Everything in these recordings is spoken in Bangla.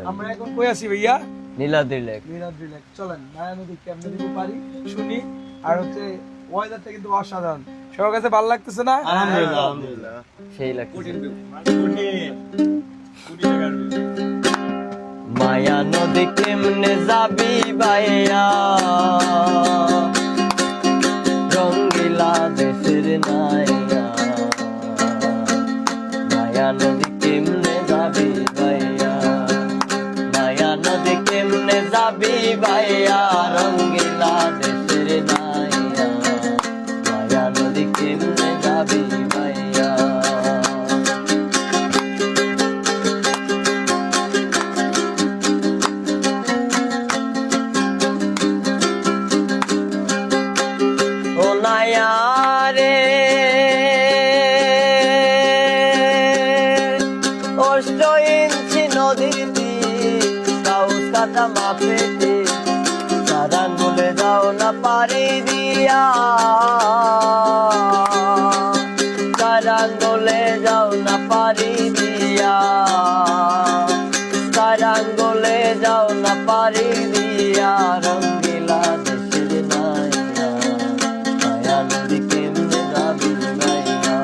আমরা এখন কই আছি ভাইয়া? নীলাদ্রি লেক। নীলাদ্রি লেক। চলেন মায়া নদী কেমনে দিতে পারি শুনি। আর হচ্ছে ওয়েদারটা কিন্তু অসাধারণ। সবার কাছে ভালো লাগতেছে না? আলহামদুলিল্লাহ আলহামদুলিল্লাহ সেই লাগছে। কোটি টাকার মায়া নদী কেমনে যাবি ভাইয়া, রঙ্গিলা দেশের নাইয়া। মায়া নদী কেমনে যাবি ভাইয়া, মায়া নদী কেমনে যাবি ভাইয়া, রঙ্গিলা দেশের নাইয়া। মায়া নদী কেমনে যাবি ভাইয়া। ও নাইয়া রে অষ্ট ইঞ্চি নদীতে কাউস কাটা মাপেতে, চার আঙ্গুলে যাও না পারি দিয়া, চার আঙ্গুলে যাও না পারি দিয়া, চার আঙ্গুলে যাও না পারি দিয়া, রঙ্গিলা দেশের নাইয়া। মায়া নদী কেমনে যাবি ভাইয়া,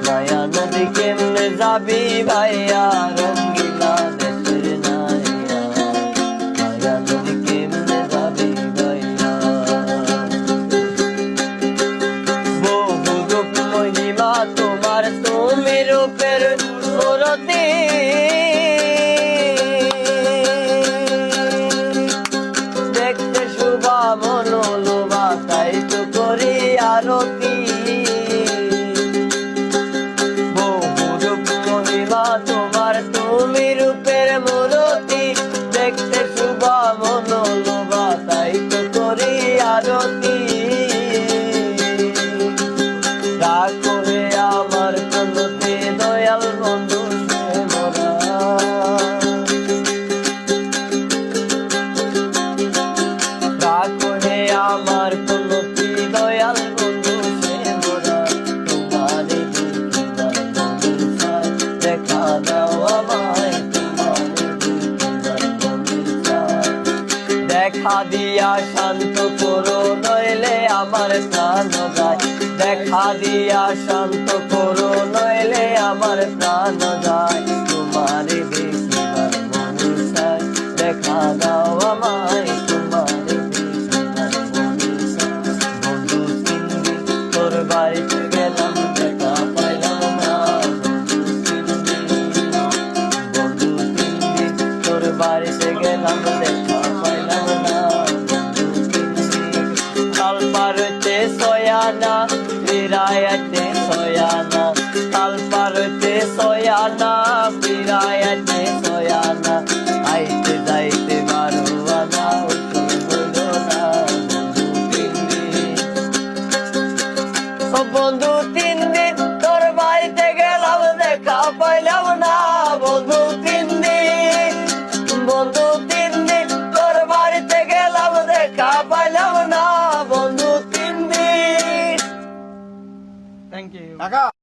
মায়া নদী কেমনে যাবি ভাইয়া, রঙ্গিলা দেশের নাইয়া। মায়া নদী কেমনে যাবি ভাইয়া। বহু রূপ মহিমা তোমার, তুমি রূপের মূরতি, দেখতে শুভা মনোলোভা, তাই তো করি আরতি। বহু রূপ মহিমা তোমার, তুমি রূপের মূরতি, দেখতে শুভা মনোলোভা, তাই তো করি আরতি। রাখো হে আমার কোনতে দয়াল বন্ধু সে মোরা, রাখো হে আমার কোনতে দয়াল বন্ধু সে মোরা। তোমারে দেখিবার মনের চায়, দেখা দাও আমায় তোমারে দেখিবার মনের চায়। দেখা দিয়া শান্ত করো নইলে আমার প্রাণ যায়, দেখা দিয়া শান্ত করো নইলে আমার প্রাণ যায়। তোমারে দেখিবার মনের চায়, দেখা দাও আমায় তোমারে দেখিবার মনের চায়। বন্ধু তিন দিন তোর বাড়িতে গেলাম, দেখা পাইলাম না। বন্ধু তিন দিন তোর বাড়িতে গেলাম, দেখা পাইলাম না। তাল পারতে সয়ানা ফিরাইতে সয়ানা, তাল পারতে সয়ানা ফিরাইতে সয়ানা। আইতে যাইতে বারোয়ানা, হইল না বন্ধু তিন দিন। ও বন্ধু তিন দিন তোর বাড়িতে গেলাম, দেখা পাইলাম না। বন্ধু তিন দিন, বন্ধু তিন দিন তোর বাড়িতে গেলাম, দেখা পাইলাম না। বন্ধু তিন দিন। Thank you. টাকা